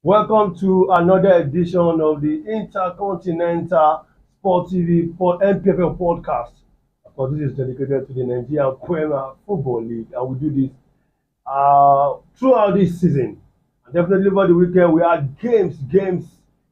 Welcome to another edition of the Intercontinental Sport TV for NPFL podcast. Of course, this is dedicated to the Nigerian Premier Football League, and we do this throughout this season. And definitely over the weekend, we had games.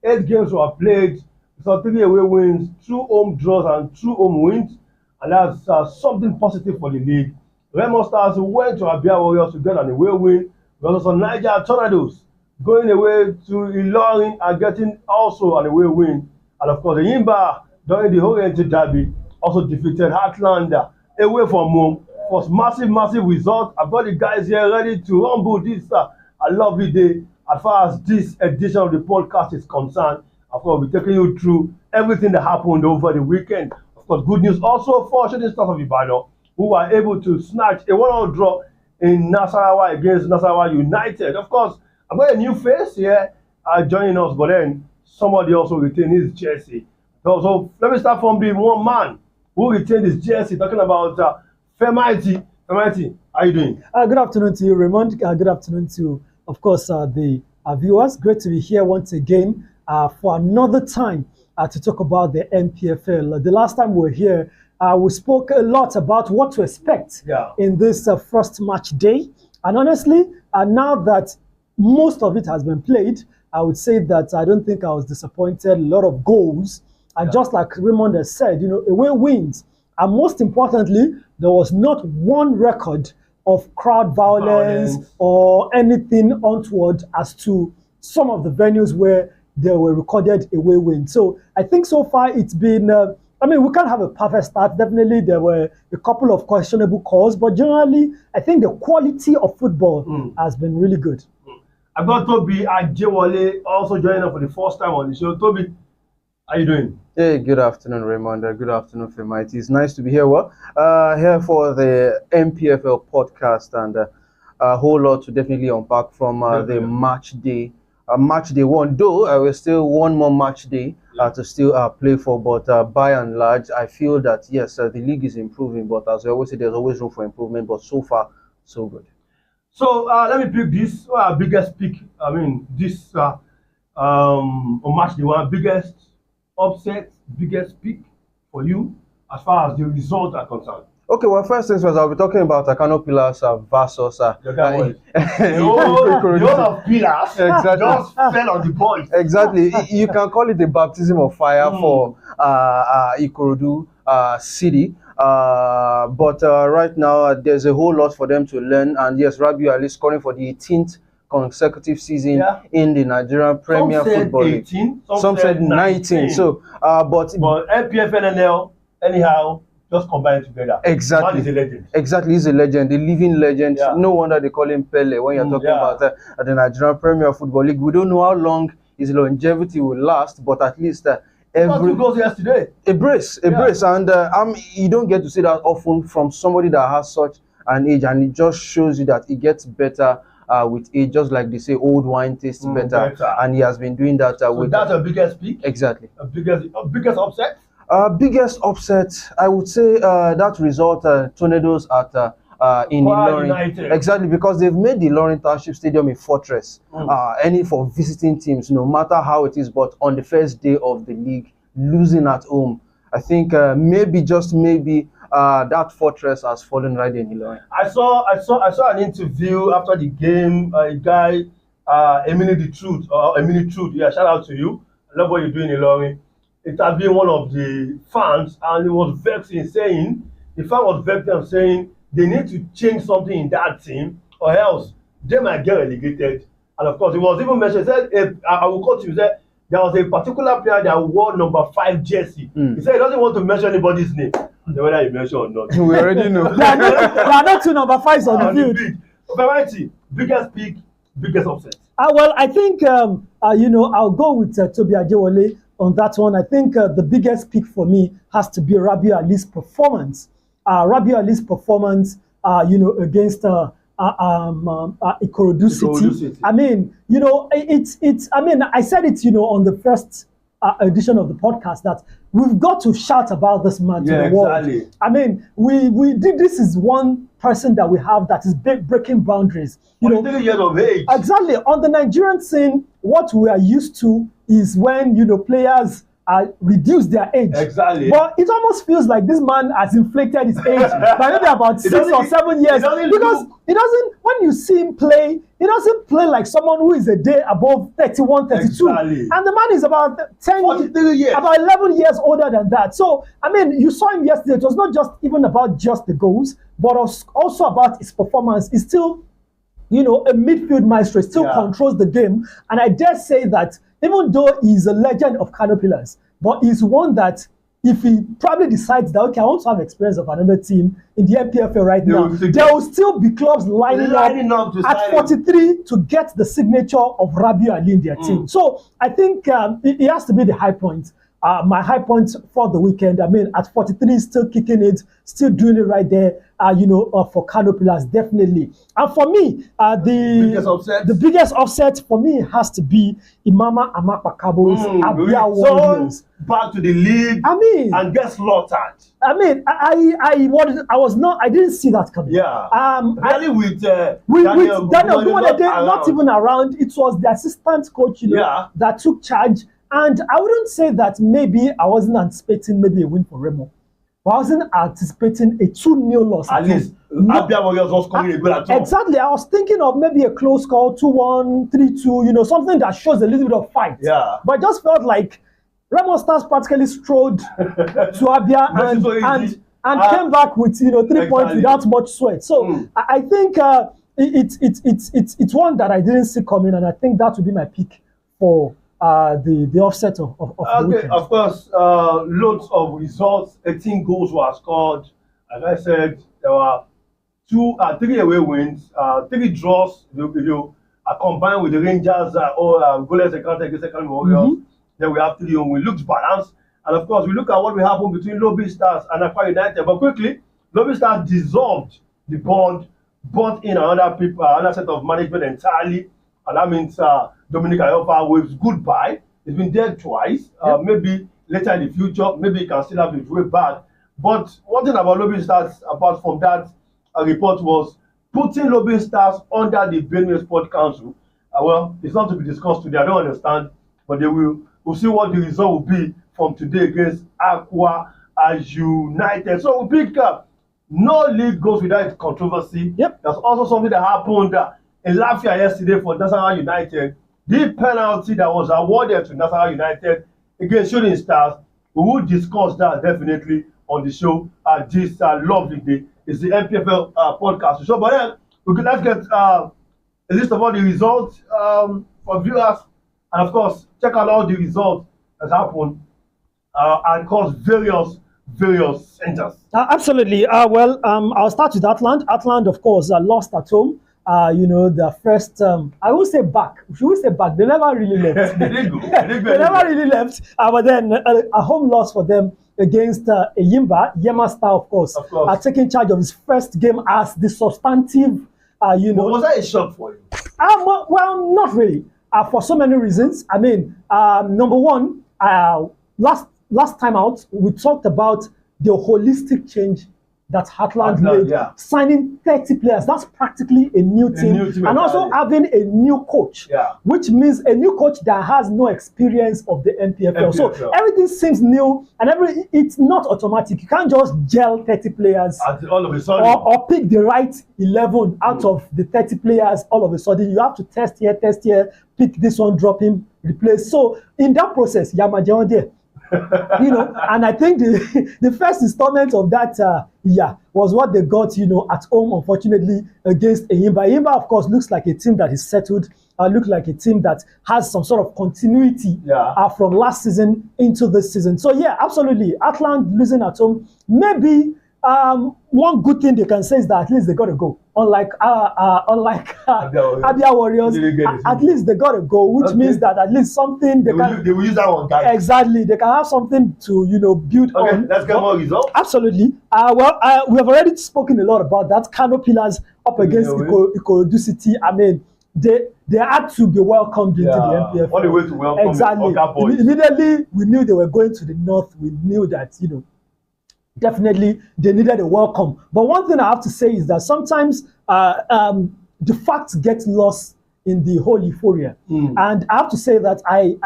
8 games were played. We saw 3 away wins, 2 home draws, and 2 home wins. And that's something positive for the league. Remo Stars went to Abia Warriors to get an away win. We also saw Niger Tornadoes going away to Ilorin and getting also an away win. And of course, the Yimba during the Oriental Derby also defeated Heartland away from home. It was massive result. I've got the guys here ready to rumble this a lovely day as far as this edition of the podcast is concerned. Of course, we'll be taking you through everything that happened over the weekend. Of course, good news also for Shooting Stars of Ibadan, who were able to snatch a 1-0 draw in Nasarawa against Nasarawa United. Of course, I've got a new face here joining us, but then somebody also retained his jersey. So let me start from the one man who retained his jersey, talking about Femaiti. Femaiti, how are you doing? Good afternoon to you, Raymond. Good afternoon to, of course, the viewers. Great to be here once again for another time to talk about the NPFL. The last time we were here, we spoke a lot about what to expect in this first match day. And honestly, now that most of it has been played, I would say that I don't think I was disappointed. A lot of goals. And just like Raymond has said, away wins. And most importantly, there was not one record of crowd violence or anything untoward as to some of the venues where there were recorded away wins. So I think so far it's been, we can't have a perfect start. Definitely there were a couple of questionable calls, but generally I think the quality of football has been really good. I've got Toby Ajewale also joining us for the first time on the show. Toby, how are you doing? Hey, good afternoon, Raymond. Good afternoon, Femaiti. It's nice to be here. Here for the NPFL podcast, and a whole lot to definitely unpack from the match day. Match day 1, though we're still one more match day to still play for, but by and large, I feel that yes, the league is improving, but as I always say, there's always room for improvement, but so far, so good. So let me pick this biggest pick. This on match day 1, biggest upset, biggest pick for you as far as the results are concerned. Okay, well, first things first, I'll be talking about Akano Pillars versus the whole of Pillars just fell on the point. Exactly. You can call it the baptism of fire for Ikorodu City. But right now, there's a whole lot for them to learn. And yes, Rabiu Ali scoring for the 18th consecutive season in the Nigerian Premier Football League. 18, some said 19. So, but NPFL NL, anyhow, just combine together. Exactly. Man is a legend. Exactly, he's a legend, a living legend. No wonder they call him Pele when you're talking about the Nigerian Premier Football League. We don't know how long his longevity will last, but at least every 2 goals yesterday. A brace, and you don't get to see that often from somebody that has such an age, and it just shows you that it gets better with age, just like they say, old wine tastes better, and he has been doing that. So that's a biggest peak. Exactly. A biggest upset. Biggest upset, I would say that result, Tornadoes at in Ilorin. Exactly, because they've made the Ilorin Township Stadium a fortress, for visiting teams, no matter how it is. But on the first day of the league, losing at home, I think maybe that fortress has fallen right in Ilorin. I saw an interview after the game. A guy, Emily Truth. Shout out to you. I love what you're doing in Ilorin. Interviewing one of the fans, and he was vexing, saying the fan was vexing, saying they need to change something in that team, or else they might get relegated. And of course, it was even mentioned. He said, I will quote you. He said there was a particular player that wore number 5 jersey. He said he doesn't want to mention anybody's name, whether he mentioned or not. We already know. There are not 2 number 5s on the field. Femaiti, biggest pick, biggest upset. Well, I think I'll go with Toby Ajewale on that one. I think the biggest pick for me has to be Rabiu Ali's performance. Rabiu Ali's performance, against Ikorodu City. I mean, it's. I mean, I said it, on the first edition of the podcast that we've got to shout about this man to the world. I mean, we did. This is one person that we have that is breaking boundaries. 43 years of age. Exactly. On the Nigerian scene, what we are used to is when players reduce their age. Exactly. But it almost feels like this man has inflated his age by maybe about 6 or 7 years. Because he doesn't, when you see him play, he doesn't play like someone who is a day above 31, 32. Exactly. And the man is about 43 years. About 11 years older than that. So, I mean, you saw him yesterday. It was not just even about just the goals, but also about his performance. He's still, a midfield maestro, still controls the game. And I dare say that even though he's a legend of Kano Pillars, but he's one that if he probably decides that, okay, I want to have experience of another team in the NPFL right now, there will still be clubs lining up at 43 to get the signature of Rabiu Ali in their team. So I think it has to be the high point. My high point for the weekend, I mean, at 43, still kicking it, still doing it right there, for Kano Pillars, definitely. And for me, the biggest offset for me has to be Imama Amakpakabo's Abia Warriors. Back to the league, and get slaughtered. I mean, I didn't see that coming. Yeah. Really with Daniel Gumade not even around. It was the assistant coach, that took charge. And I wouldn't say that maybe I wasn't anticipating maybe a win for Remo. But I wasn't anticipating a 2-0 loss. At least Abia Warriors was coming a good at all. Exactly. I was thinking of maybe a close call, 2-1, 3-2, something that shows a little bit of fight. Yeah. But I just felt like Remo Stars practically strode to Abia and came back with 3 points without much sweat. So I think it's one that I didn't see coming, and I think that would be my pick for the offset of the weekend. Of course, loads of results. 18 goals were scored. As I said, there were 3 away wins, 3 draws. Combined with the Rangers goalless encounter against the Second Warriors. Then we have 3 home wins. Looks balanced. And of course, we look at what will happen between Lobby Stars and Akwa United. But quickly, Lobby Stars dissolved the board, brought in another set of management entirely. And that means Dominic Ayofa waves goodbye. He's been there twice. Maybe later in the future, maybe he can still have his way back. But one thing about Lobby Stars, apart from that report, was putting Lobby Stars under the Benue Sport Council. Well, it's not to be discussed today. I don't understand. But we'll see what the result will be from today against Akwa United. So we pick up. No league goes without controversy. There's also something that happened in Lafia yesterday for Nassarawa United. The penalty that was awarded to Nassarawa United against Shooting Stars, we will discuss that definitely on the show this lovely day. It's the NPFL podcast show. But then, let's get a list of all the results for viewers. And of course, check out all the results that happened across various centers. Absolutely. I'll start with Atland. Atland, of course, lost at home. The first, I will say back. Should we say back? They never really left. They never really left. But then a home loss for them against Eyimba. Yema Star, of course, taking charge of his first game as the substantive. But was that a shock for you? Well, not really. For so many reasons. I mean, number one, last time out, we talked about the holistic change that Heartland made, signing 30 players. That's practically a new team. And also having a new coach, which means a new coach that has no experience of the NPFL. So everything seems new, and it's not automatic. You can't just gel 30 players all of a sudden, or pick the right 11 out of the 30 players all of a sudden. You have to test here, pick this one, drop him, replace. So in that process, Yamajeonde, and I think the first installment of that was what they got, at home, unfortunately, against Eyimba. Eyimba, of course, looks like a team that is settled, looks like a team that has some sort of continuity from last season into this season. So, absolutely. Atlant losing at home. Maybe one good thing they can say is that at least they got to go. Unlike Abia Warriors, at least they got to go, which means that at least something they will use that one, guys. Exactly, they can have something to build on. Let's get more results. Absolutely. We have already spoken a lot about that. Kano Pillars up against Ikorodu City. I mean, they had to be welcomed into the NPFL. All the way to welcome. Exactly. Immediately, we knew they were going to the north. We knew that definitely they needed a welcome. But one thing I have to say is that sometimes the facts get lost in the whole euphoria. And I have to say that I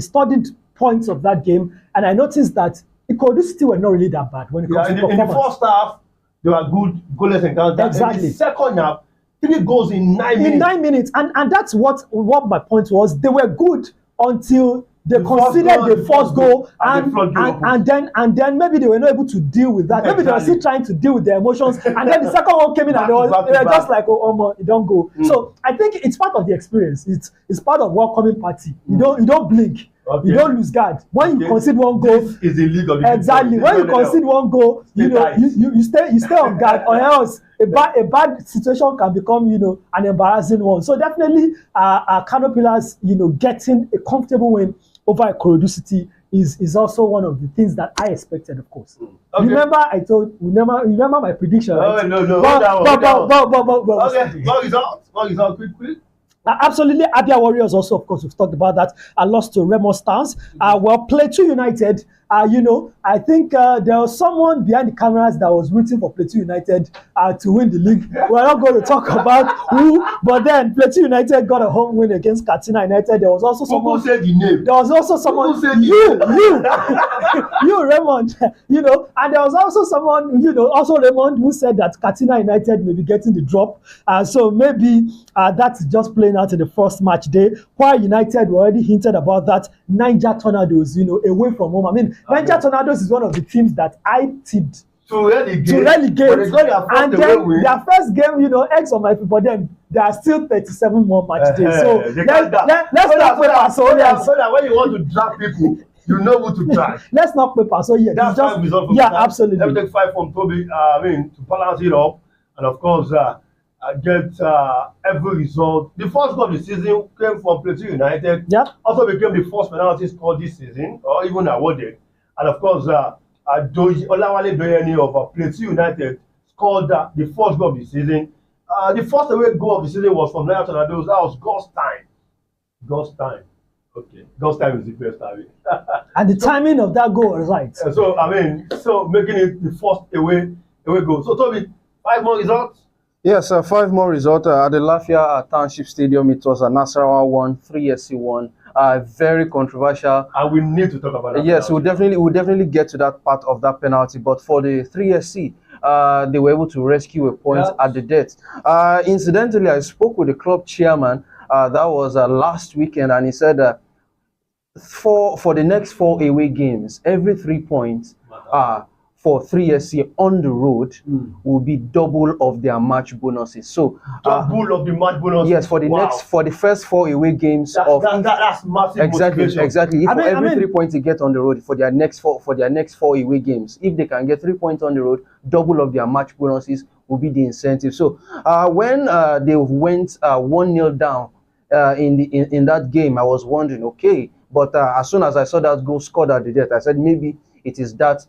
studied points of that game, and I noticed that Ikorodu still were not really that bad when it comes to performance. In the first half, they were good goalless encounters. Exactly. In the second half, 3 goals in 9 minutes. In 9 minutes, and that's what my point was. They were good until they conceded the first goal, and then maybe they were not able to deal with that. Maybe they were still trying to deal with their emotions, and then the second one came in, and they were just like, oh, it don't go. So I think it's part of the experience. It's part of welcoming party. You don't blink. Okay. You don't lose guard. When you concede one goal, this is the league of the exactly. When you concede one goal, you stay on guard, or else a bad situation can become an embarrassing one. So definitely, our Kano Pillars, getting a comfortable win over Ikorodu City is also one of the things that I expected, of course. Okay. Remember my prediction, right? No. Okay, what is out? Quick. Absolutely, Abia Warriors also, of course, we've talked about that. I lost to Remo Stars. Well, Plateau United, I think there was someone behind the cameras that was rooting for Plateau United to win the league. We're not going to talk about who, but then Plateau United got a home win against Katsina United. There was also someone. Who said the name? There was also someone. Who said you, Raymond. And there was also someone, also Raymond, who said that Katsina United may be getting the drop. So maybe that's just playing out in the first match day. While United were already hinted about that. Niger Tornadoes, away from home. I mean, Niger Tornadoes is one of the teams that I tipped to relegate. And then their first game, X on my people, but then there are still 37 more match days. So let's not play Paso. So that when you want to drag people, you know who to drag. Let's not play Paso yet. That's just, result from that. Absolutely. Let me take 5 from Toby. To balance it up, and of course, get every result. The first goal of the season came from Plateau United. Yeah. Also became the first penalty scored this season, or even awarded. And of course, Olawale Doyeni of Plateau United scored the first goal of the season. The first away goal of the season was from Niger Tornadoes. That was God's time. Okay, God's time is the best time. And the timing of that goal was right. So making it the first away goal. So Toby, 5 more results. Yes, 5 more results at the Lafia Township Stadium. It was a Nasarawa 1, 3SC 1. Very controversial. And we need to talk about that. Yes, we'll definitely get to that part of that penalty. But for the 3SC, they were able to rescue a point at the death. Incidentally, I spoke with the club chairman. That was last weekend, and he said for the next 4 away games, every 3 points for 3SC on the road will be double of their match bonuses. So double of the match bonuses. Yes, for the first 4 away games that's massive. Exactly. If every 3 points they get on the road for their next 4 away games, if they can get 3 points on the road, double of their match bonuses will be the incentive. So when they went 1-0 down in that game, I was wondering, okay, but as soon as I saw that goal scored at the death, I said maybe it is that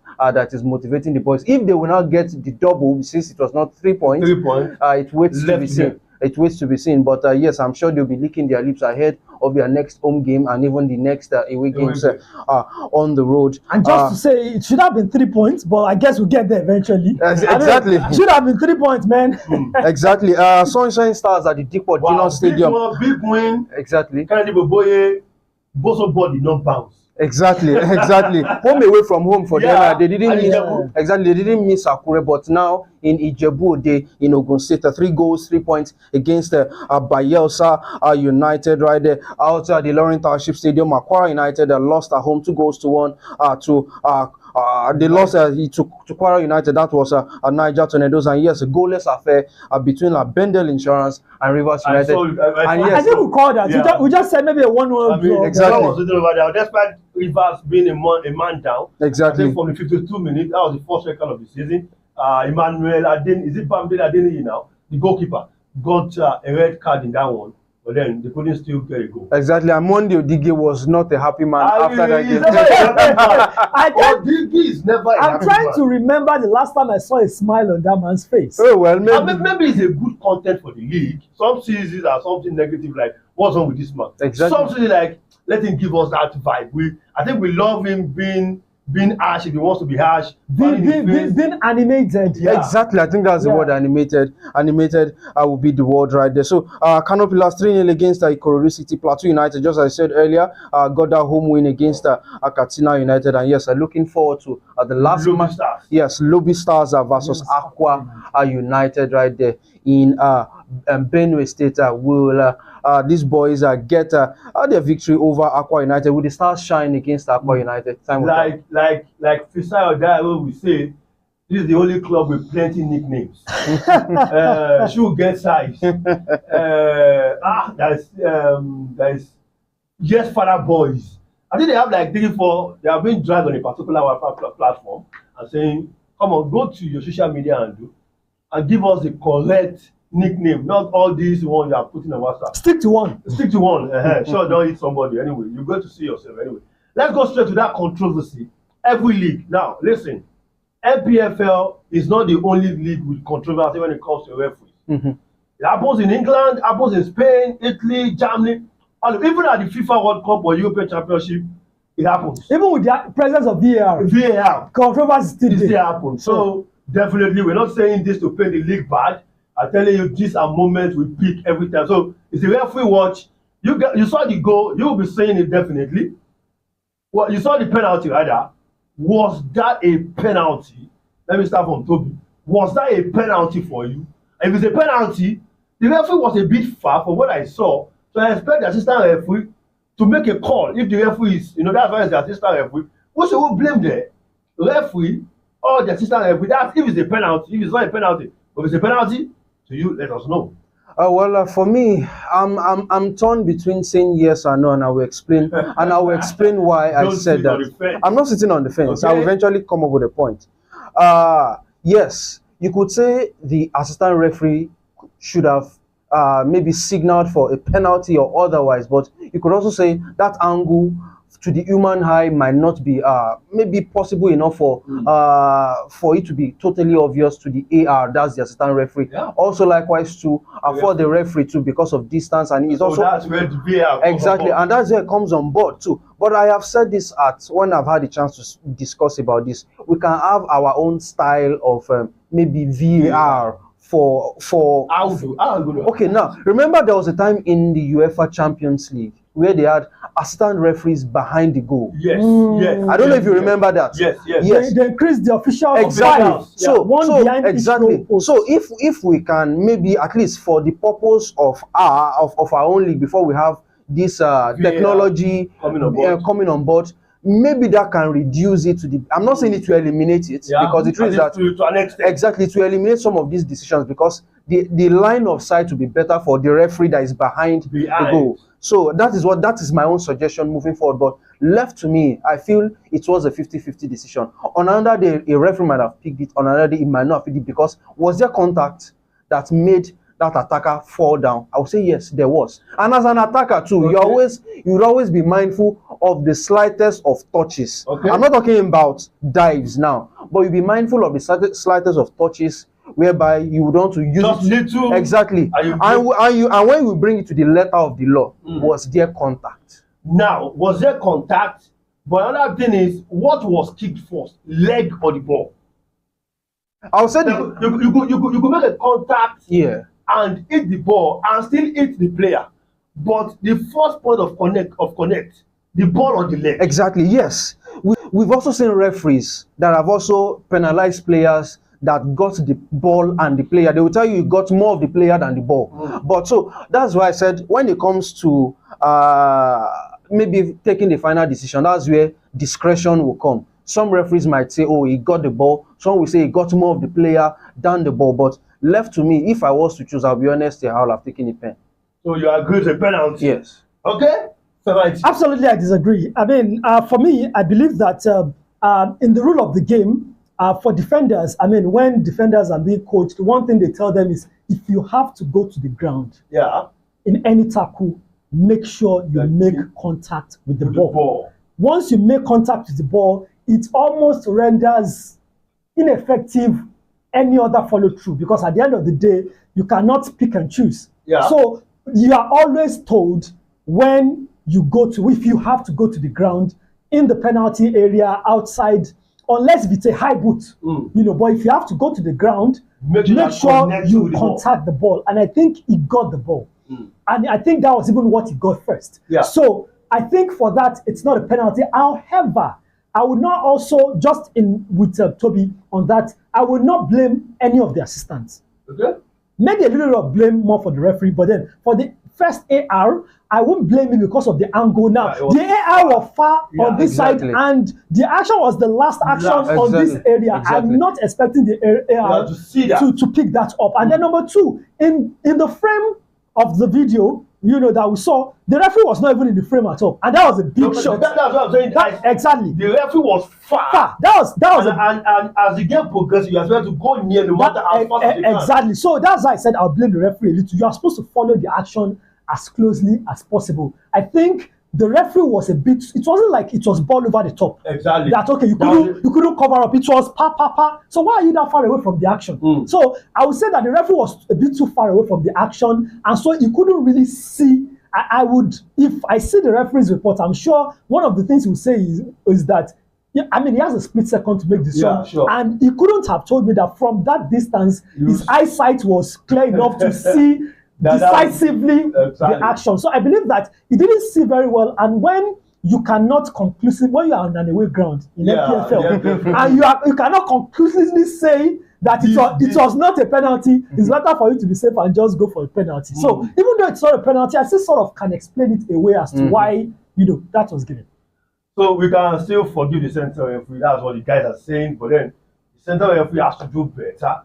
is motivating the boys. If they will not get the double, since it was not 3 points, it waits to be seen. It waits to be seen. But yes, I'm sure they'll be licking their lips ahead of their next home game and even the next away games on the road. And just to say, it should have been 3 points, but I guess we'll get there eventually. Exactly. It should have been 3 points, man. Exactly. Sunshine Stars at the Dikwa Dillon Stadium. Big win. Exactly. Kennedy Boboye, both body not bounce. Exactly. Home away from home for them. They didn't miss Akure, but now in Ijebu, in Ogun State, 3 goals, 3 points against Bayelsa United right there outside the Lawrence Township Stadium. Akwara United lost at home 2-1 they lost to Kwara United. That was a Niger Tornadoes, and yes, a goalless affair between Bendel Insurance and Rivers United. I think we called that. Yeah. We just said maybe a 1-1 draw. Exactly. Despite Rivers being a man down. Exactly. I think from the 52 minutes, that was the first record of the season. Emmanuel Adeni, is it Bamdele Adeniyi now? The goalkeeper got a red card in that one. But then they couldn't still get a goal. Exactly. And Monday Odige was not a happy man after that game. Odige is never a happy man. I'm trying to remember the last time I saw a smile on that man's face. Oh, well, maybe it's a good content for the league. Some seasons are something negative, like, what's wrong with this man? Exactly. Some seasons like, let him give us that vibe. I think we love him being being harsh if he wants to be harsh, being animated. Yeah. Exactly, I think that's the word, animated. Animated will be the word right there. So, Kano Pillars 3-0 against Ikorodu City. Plateau United, just as I said earlier, got that home win against Katsina United. And yes, I'm looking forward to the last match. Yes, Lobby Stars versus Aqua United right there in Benue State. Will these boys get their victory over Aqua United? Will the Stars shine against Aqua United? Time like Fisai Odairo will say, this is the only club with plenty nicknames. Shoe get size. There's Yes Father Boys. I think they have like 3-4. They have been dragged on a particular Wi-Fi platform and saying, come on, go to your social media and give us the correct nickname, not all these ones you are putting on WhatsApp. Stick to one. Stick to one. Sure, don't hit somebody anyway. You're going to see yourself anyway. Let's go straight to that controversy. Every league. Now, listen. NPFL is not the only league with controversy when it comes to referees. It happens in England, happens in Spain, Italy, Germany, and even at the FIFA World Cup or European Championship, it happens. Even with the presence of VAR, controversy still happens. So definitely, we're not saying this to paint the league bad. I'm telling you, these are moments we pick every time. So it's a referee watch. You saw the goal, you will be saying it definitely. Well, you saw the penalty, rather. Was that a penalty? Let me start from Toby. Was that a penalty for you? If it's a penalty, the referee was a bit far from what I saw. So I expect the assistant referee to make a call. If the referee is, that's why it's the assistant referee. Who should we blame the referee or the assistant referee? That's if it's a penalty. If it's not a penalty, but if it's a penalty, to you, let us know. For me, I'm torn between saying yes or no, and I will explain. And I will explain why I said that. I'm not sitting on the fence. Okay. I will eventually come up with a point. Yes, you could say the assistant referee should have maybe signaled for a penalty or otherwise, but you could also say that angle to the human eye might not be maybe possible enough for it to be totally obvious to the AR, that's the assistant referee. Yeah. Also likewise to for the referee too, because of distance, and it's also that's where the VAR exactly, and that's where it comes on board too. But I have said this when I've had a chance to discuss about this. We can have our own style of maybe VAR. For okay, now remember there was a time in the UEFA Champions League where they had assistant referees behind the goal. Yes, yes. I don't know if you remember that. Yes. They increased the official exactly. So behind exactly. So if we can maybe at least for the purpose of our own league, before we have this technology coming on board, maybe that can reduce it to the. I'm not saying it to eliminate it, because it is that to an extent. Exactly, to eliminate some of these decisions, because the line of sight will be better for the referee that is behind the goal. So that is my own suggestion moving forward. But left to me, I feel it was a 50-50 decision. On another day, a referee might have picked it. On another day, it might not have picked it, because was there contact that made that attacker fall down? I would say yes, there was. And as an attacker too, you would always be mindful of the slightest of touches. Okay. I'm not talking about dives now, but you'll be mindful of the slightest of touches, whereby you would want to use just little. Exactly. And when we bring it to the letter of the law, was there contact? Now, was there contact? But another thing is, what was kicked first, leg or the ball? I would say you could make a contact. Yeah. And hit the ball and still hit the player, but the first point of connect, the ball or the leg. Exactly. Yes, we've also seen referees that have also penalized players that got the ball and the player. They will tell you got more of the player than the ball. But so that's why I said when it comes to maybe taking the final decision, that's where discretion will come. Some referees might say, oh, he got the ball. Some will say he got more of the player than the ball. But left to me, if I was to choose, I'll be honest, I would have taken a pen. So you agree with a penalty? Yes. Okay. Absolutely, I disagree. I mean, for me, I believe that in the rule of the game, for defenders, I mean, when defenders are being coached, one thing they tell them is, if you have to go to the ground in any tackle, make sure you make contact with the ball. Once you make contact with the ball, it almost renders ineffective any other follow through, because at the end of the day, you cannot pick and choose. So you are always told when you if you have to go to the ground, in the penalty area outside, unless if it's a high boot, but if you have to go to the ground, make sure you contact the ball. And I think he got the ball. And I think that was even what he got first. Yeah. So I think for that, it's not a penalty. However, I would not also, just in with Toby on that, I would not blame any of the assistants. Okay. Maybe a little bit of blame more for the referee, but then for the first AR, I won't blame him because of the angle. Now, the AR was far on this side, and the action was the last action on this area. I'm not expecting the AR to see that, to pick that up. And then number two, in the frame of the video, that we saw, the referee was not even in the frame at all, and that was a big shot. That's what I'm saying. Exactly. The referee was far. That was and as the game progresses, you are supposed to go near the water as fast as you can. Exactly. So that's why I said I'll blame the referee a little. You are supposed to follow the action as closely as possible. I think the referee was a bit. It wasn't like it was ball over the top. Exactly. That okay, you couldn't cover up. It was pa. So why are you that far away from the action? So I would say that the referee was a bit too far away from the action, and so you couldn't really see. I would, if I see the referee's report, I'm sure one of the things he would say is that, he has a split second to make the shot, and he couldn't have told me that from that distance his eyesight was clear enough to see decisively the action. So I believe that he didn't see very well, and when you cannot conclusively, when you are on an away ground in NPFL, and you cannot conclusively say that it was not a penalty, it's better for you to be safe and just go for a penalty. So even though it's not a penalty, I still sort of can explain it away as to why that was given. So we can still forgive the central referee. That's what the guys are saying. But then the central referee has to do better.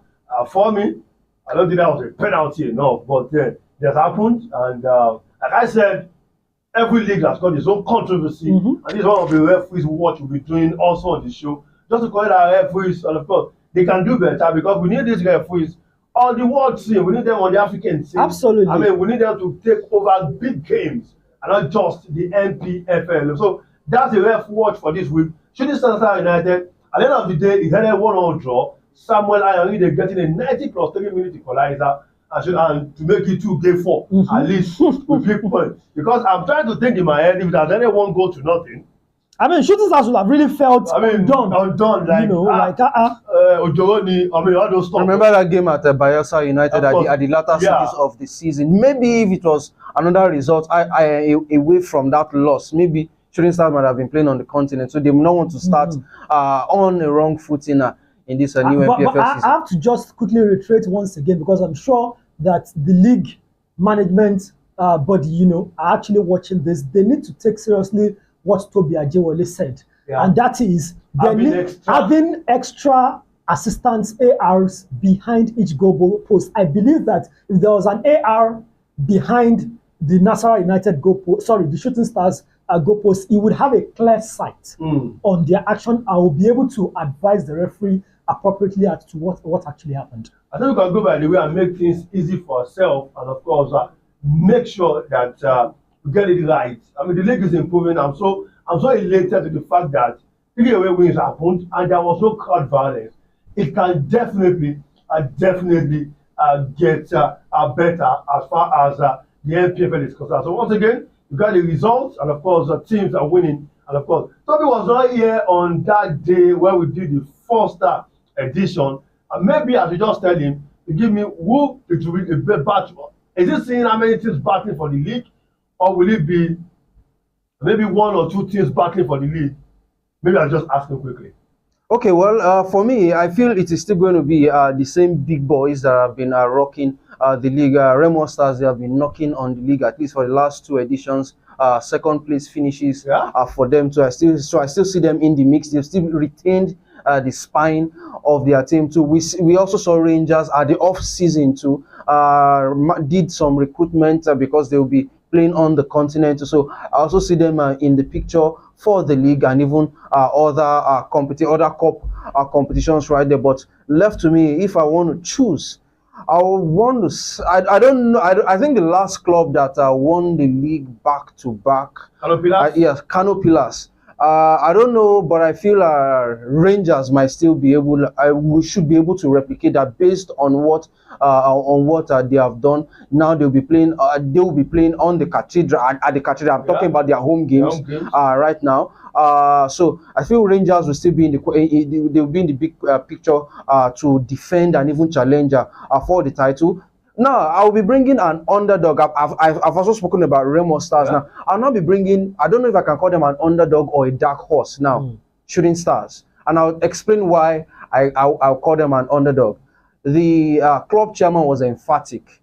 For me, I don't think that was a penalty enough. But then that happened, and like I said, every league has got its own controversy, and this is one of the referees what we'll be doing also on the show, just to call it our referees. And of course, they can do better because we need these referees on the world scene. We need them on the African scene. Absolutely. I mean, we need them to take over big games and not just the NPFL. So that's the ref watch for this week. Shooting Stars United, at the end of the day, it's a 1-1 draw. Samuel Ayori getting a 90 plus 3 minute equalizer and to make it 2 game 4 at least with big points. Because I'm trying to think in my head if there's any 1 goal to nothing. I mean, Shooting Stars would have really felt undone. Like, Ojoroni, all those stuff. Remember that game at Bayelsa United at the latter stages of the season? Maybe if it was another result away from that loss, maybe Shooting Stars might have been playing on the continent, so they will not want to start on a wrong footing in this new NPFL season. I have to just quickly reiterate once again, because I'm sure that the league management body, are actually watching this. They need to take seriously what Toby Ajewole said, and that is having extra assistants, ARs behind each goal post. I believe that if there was an AR behind the Nasarawa United the Shooting Stars goal post, he would have a clear sight on their action. I will be able to advise the referee appropriately as to what actually happened. I think we can go by the way and make things easy for ourselves, and of course make sure that we get it right. I mean, the league is improving. I'm so elated to the fact that 3 away wins happened and there was no crowd violence. It can definitely get better as far as the NPFL is concerned. So once again, you got the results, and of course the teams are winning. And of course, Toby was not here on that day when we did the first edition. And maybe I should just tell him to give me who it will be a best battle. Is it seeing how many teams battling for the league, or will it be maybe 1 or 2 teams battling for the league? Maybe I'll just ask him quickly. Okay, well, for me, I feel it is still going to be the same big boys that have been rocking the league. Remo Stars, they have been knocking on the league at least for the last 2 editions. Second place finishes for them. So I still see them in the mix. They've still retained the spine of their team too. We also saw Rangers at the off season too. Did some recruitment because they will be playing on the continent. So I also see them in the picture for the league and even other cup competitions right there. But left to me, if I want to choose, I want to. I don't know. I think the last club that won the league back to back. Kano Pillars? Yes, Kano Pillars. I don't know, but I feel Rangers might still be able. We should be able to replicate that based on what they have done. Now they'll be playing. They will be playing on the Cathedral at the Cathedral. I'm talking about their home games, right now. So I feel Rangers will still be in they'll be in the big picture to defend and even challenge for the title. Now, I'll be bringing an underdog. I've also spoken about Remo Stars. Now, I'll not be bringing, I don't know if I can call them an underdog or a dark horse now, Shooting Stars. And I'll explain why I'll call them an underdog. The club chairman was emphatic.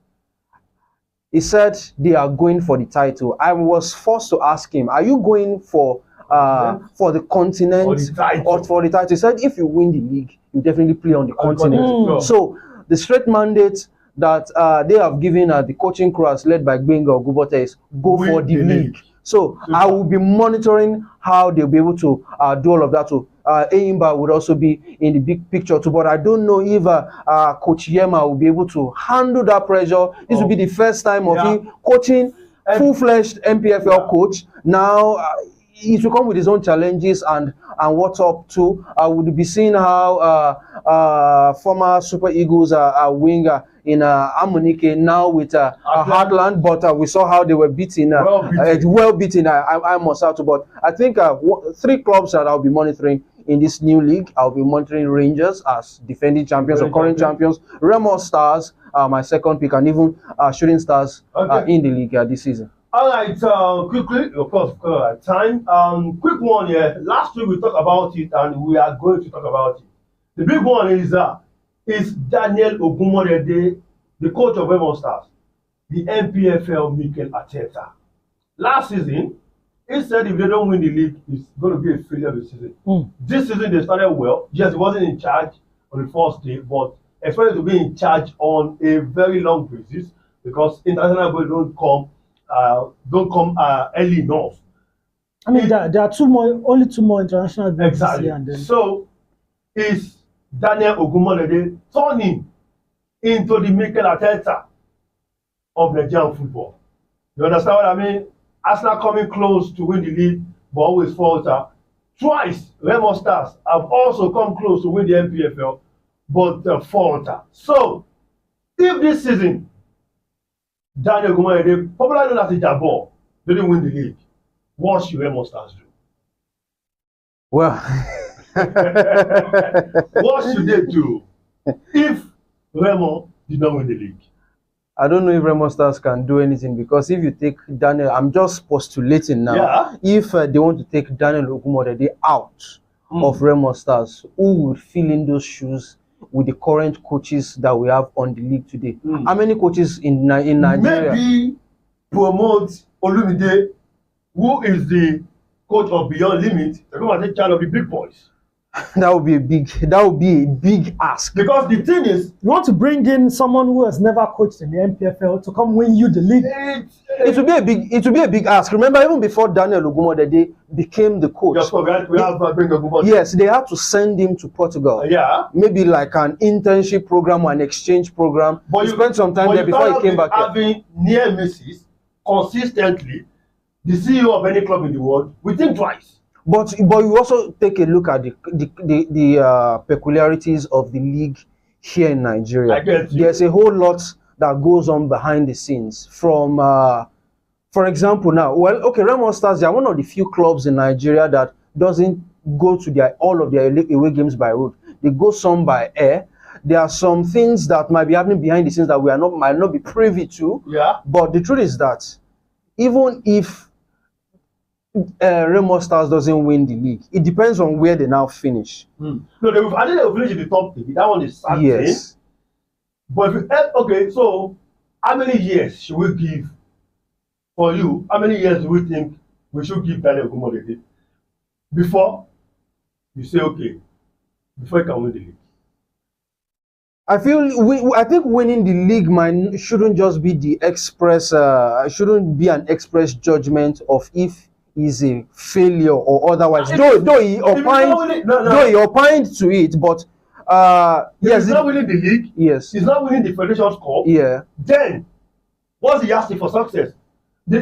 He said they are going for the title. I was forced to ask him, are you going for the continent or for the title? He said, if you win the league, you definitely play on the continent. So, the straight mandate that they have given the coaching crew led by Gbenga Ogubote is go for the league. So I will be monitoring how they'll be able to do all of that too. Eimba would also be in the big picture too, but I don't know if Coach Yema will be able to handle that pressure. This will be the first time of him coaching full-fledged NPFL coach. Now it will come with his own challenges and what's up too. I would be seeing how former Super Eagles winger in Amunike now with Heartland, but we saw how they were beaten, well beaten. I must have to, but I think 3 clubs that I'll be monitoring in this new league. I'll be monitoring Rangers as defending champions or current champions, Remo Stars, my second pick, and even Shooting Stars in the league this season. All right, quickly, of course, time. Quick one here. Last week we talked about it, and we are going to talk about it. The big one is Daniel Ogumorede, the coach of Remo Stars, the NPFL Mikel Arteta. Last season, he said if they don't win the league, it's going to be a failure of the season. This season they started well. Yes, he wasn't in charge on the first day, but expected to be in charge on a very long basis because international boys don't come early enough. I mean, there are only two more international games this year, and then so is Daniel Ogumorede turning into the Mikel Arteta of Nigerian football? You understand what I mean? Arsenal coming close to win the league, but always falter. Twice, Remo Stars have also come close to win the NPFL, but falter. So, if this season Daniel Ogumorede, popularly known as the Jabor, didn't win the league, what should Remo Stars do? Well, what should they do if Remo did not win the league? I don't know if Remo Stars can do anything because if you take Daniel, I'm just postulating now. If they want to take Daniel Ogumorede out of Remo Stars, who would fill in those shoes with the current coaches that we have on the league today? How many coaches in Nigeria? Maybe promote Olumide, who is the coach of Beyond Limit, to come and take charge of the big boys. That would be a big ask. Because the thing is, you want to bring in someone who has never coached in the NPFL to come win you the league. It would be a big ask. Remember, even before Daniel Ogumorede became the coach, yes, they had to send him to Portugal. Maybe like an internship program or an exchange program. But he spent some time there before he came back. Having near misses consistently, the CEO of any club in the world, we think twice. But you also take a look at the peculiarities of the league here in Nigeria. There's a whole lot that goes on behind the scenes. From, for example, now, Remo Stars, they are one of the few clubs in Nigeria that doesn't go to all of their away games by road. They go some by air. There are some things that might be happening behind the scenes that we might not be privy to. But the truth is that even if Remo Stars doesn't win the league, it depends on where they now finish. No, they will finish in the top 3. That one is certain. Yes. But if so how many years should we give for you? How many years do we think we should give Daniel Ogumorede before you say before you can win the league? I think winning the league shouldn't just be shouldn't be an express judgment of if is a failure or otherwise. Though he opined to it, but yes, he's not winning the league. Yes, he's not winning the Federation Cup. Yeah. Then, what's he asking for success?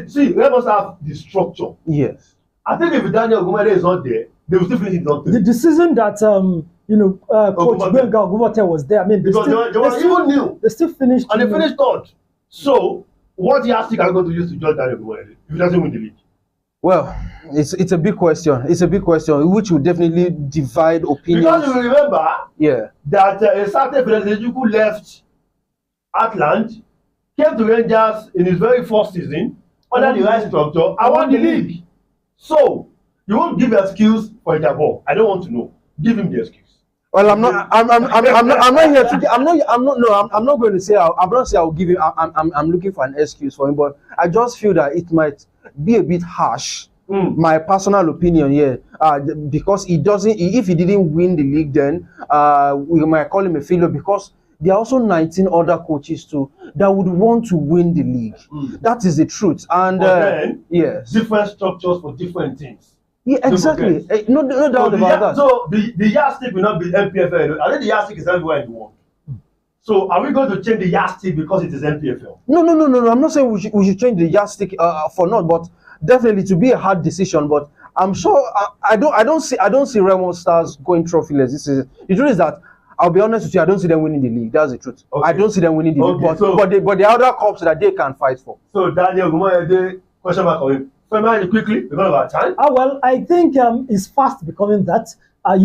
See, let us have the structure. Yes. I think if Daniel Ogumade is not there, they will still finish in top 3. The season that Coach Gbenga Ogunbote was there, I mean, because they were even new. They still finished. And they finished third. So, what yardstick are you going to use to judge Daniel Ogumade if he doesn't win the league? Well, it's a big question. It's a big question, which will definitely divide opinions. Because you remember that a certain Fedejuku left Atlant, came to Rangers in his very first season, under the right structure, and won the league. So, you won't give excuse for Ijabo. I don't want to know. Give him the excuse. Well, I'm not here to. I'm not going to say. I'll give him. I'm looking for an excuse for him, but I just feel that it might be a bit harsh. My personal opinion here, because he doesn't. If he didn't win the league, then we might call him a failure, because there are also 19 other coaches too that would want to win the league. That is the truth. And then, yes, different structures for different teams. Yeah, exactly. No doubt about that. So the yardstick will not be NPFL. I think the yardstick is everywhere in the world. So are we going to change the yardstick because it is NPFL? No. I'm not saying we should change the yardstick for not, but definitely to be a hard decision. But I'm sure I don't see Remo Stars going trophyless. The truth is that, I'll be honest with you, I don't see them winning the league. That's the truth. Okay. I don't see them winning the league. But the other cups that they can fight for. So Daniel Ogumade, question mark on him. Quickly, because of our time. Well, I think it's fast becoming that. There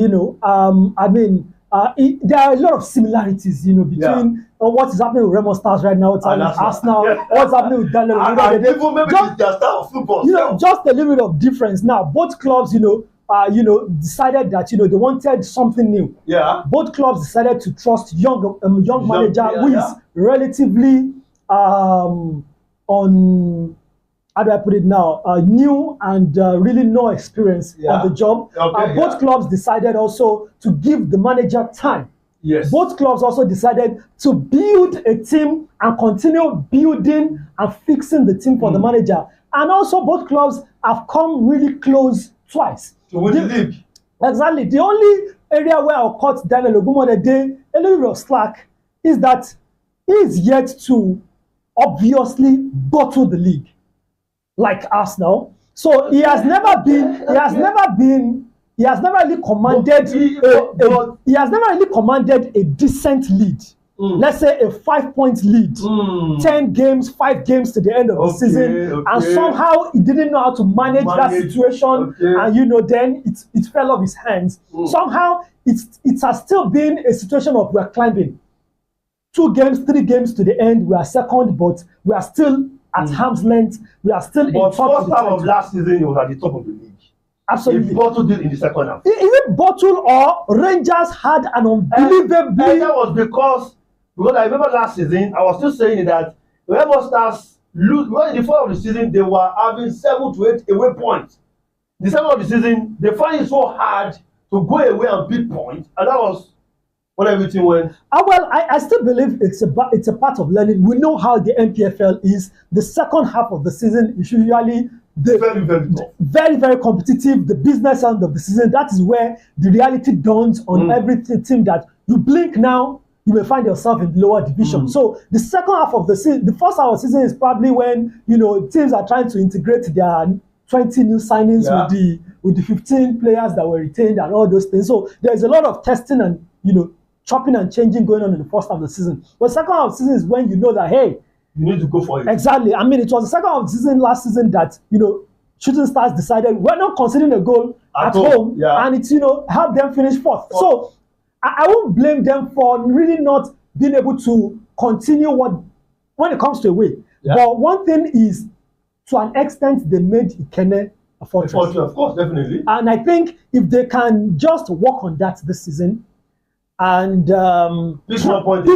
are a lot of similarities, between what is happening with Remo Stars right now, what's happening with Arsenal, what's happening with Daniel Ogumade. Maybe just their style of football. Just a little bit of difference. Now, both clubs, decided that they wanted something new. Yeah. Both clubs decided to trust young manager who is relatively how do I put it now? New and really no experience on the job. Both clubs decided also to give the manager time. Yes. Both clubs also decided to build a team and continue building and fixing the team for the manager. And also both clubs have come really close twice. To win the league. Exactly. The only area where I'll cut Daniel Ogumade a little bit of slack is that he is yet to obviously bottle the league like Arsenal. So he has never really commanded a decent lead. Let's say a 5-point lead, 10 games, 5 games to the end of the season, and somehow he didn't know how to manage that situation, and then it fell off his hands. Somehow it has still been a situation of we're climbing. 2 games, 3 games to the end, we are second, but we are still at arm's length. We are still in top of the first half of last season, he was at the top of the league. Absolutely. He bottled it in the second half. Is it bottle or Rangers had an unbelievably... And that was because I remember last season, I was still saying that Remo Stars lose. Well, in the fall of the season, they were having 7 to 8 away points. The second of the season, they find it so hard to go away and beat points, and that was when everything went. Well, I still believe it's a part of learning. We know how the NPFL is. The second half of the season is usually very, very competitive. The business end of the season, that is where the reality dawns on every team that you blink now, you may find yourself in the lower division. So the second half of the season, the first half of the season is probably when teams are trying to integrate their 20 new signings with the 15 players that were retained and all those things. So there's a lot of testing and chopping and changing going on in the first half of the season. But second half of the season is when you know that, hey, you need to go for it. Exactly. I mean, it was the second half of the season last season that Shooting Stars decided we're not conceding a goal at home, and it's helped them finish fourth. So I won't blame them for really not being able to continue when it comes to away. But one thing is, to an extent, they made Ikene a fortress. Of course, definitely. And I think if they can just work on that this season, and pick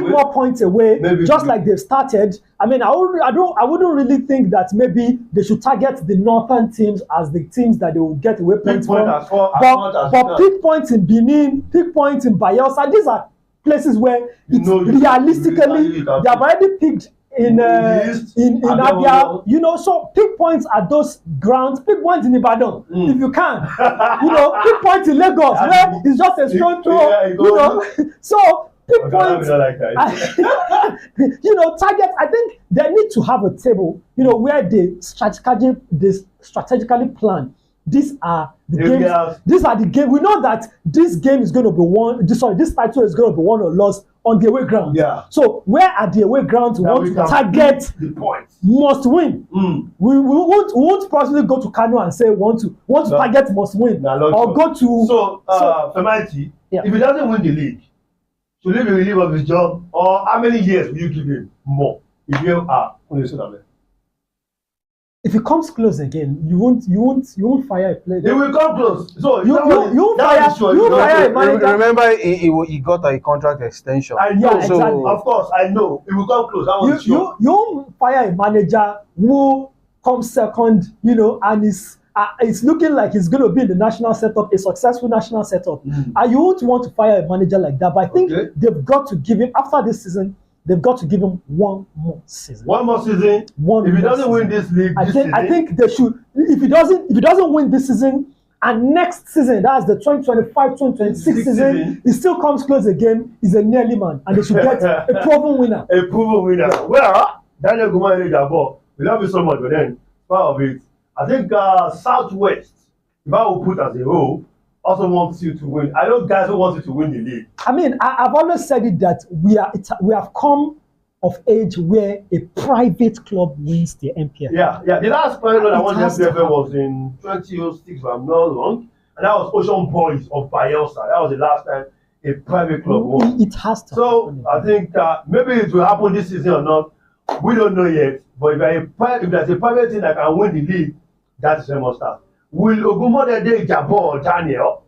more points away, just like they've started. I mean, I wouldn't really think that maybe they should target the northern teams as the teams that they will get away points from. But pick points in Benin, pick points in Bayelsa. These are places where realistically they have already picked in Abia, so pick points at those grounds, pick points in Ibadan, if you can, pick points in Lagos, where it's just a strong throw, so pick points, target. I think they need to have a table, where they strategically plan these are the Areas. games. These are the game. We know that this game is going to be won. This title is going to be won or lost on the away ground. Yeah. So where are the away grounds we That want we to can target? The points. Must win. We won't possibly go to Kano and say want to target must win, or go to. So Femaiti, yeah. If he doesn't win the league, should he be relieved of his job, or how many years will you give him more? If you are if he comes close again, you won't fire a player. He will come close. So you fire a manager. Remember, he got a contract extension. I know. Yeah, exactly. Of course, I know. He will come close. That was sure. You won't fire a manager who comes second, and it's looking like he's going to be in the national setup, a successful national setup. And you won't want to fire a manager like that. But I think they've got to give him, after this season, they've got to give him one more season. One more season. If he doesn't win this league, I think they should. If he doesn't win this season, and next season, that's the 2025-2026 season, he still comes close again. He's a nearly man, and they should get a proven winner. A proven winner. Yeah. Well, Daniel Guma and Jabo, we love you so much, but then part of it, I think Southwest, if I will put as a whole, also wants you to win. I know guys who want you to win the league. I mean, I've always said it that we have come of age where a private club wins the NPFL. Yeah. The last private club I won the NPFL was in 2006, if I'm not wrong, and that was Ocean Boys of Bayelsa. That was the last time a private club won. It has to. So I think maybe it will happen this season or not. We don't know yet. But if there's a private team that can win the league, that's a must have. Will Ogumodede Jabo or Daniel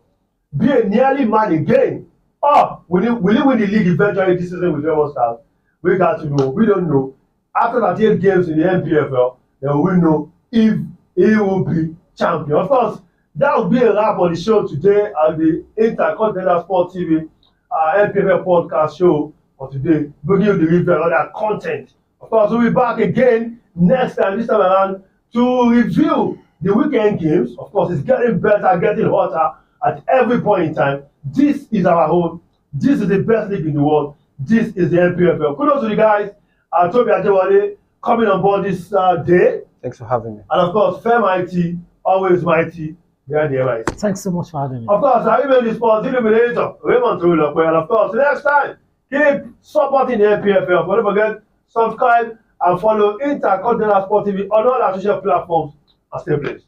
be a nearly man again? Or will he win the league eventually this season with Remo Stars? We got to know. We don't know. After 38 games in the NPFL, then we know if he will be champion. Of course, that will be a wrap on the show today at the Intercontinental Sport TV NPFL podcast show for today. Bringing you the review and other content. Of course, we'll be back again next time, this time around, to review the weekend games. Of course, it's getting better, getting hotter at every point in time. This is our home. This is the best league in the world. This is the NPFL. Kudos to the guys. Toby Ajewale coming on board this day. Thanks for having me. And of course, Fair Mighty, always mighty, behind the mighty. Thanks so much for having me. Of course, I email the sports illuminator, Raymond Trulokwe. And of course, next time, keep supporting the NPFL. Don't forget, subscribe and follow Intercontinental Sport TV on all our social platforms and stay blessed.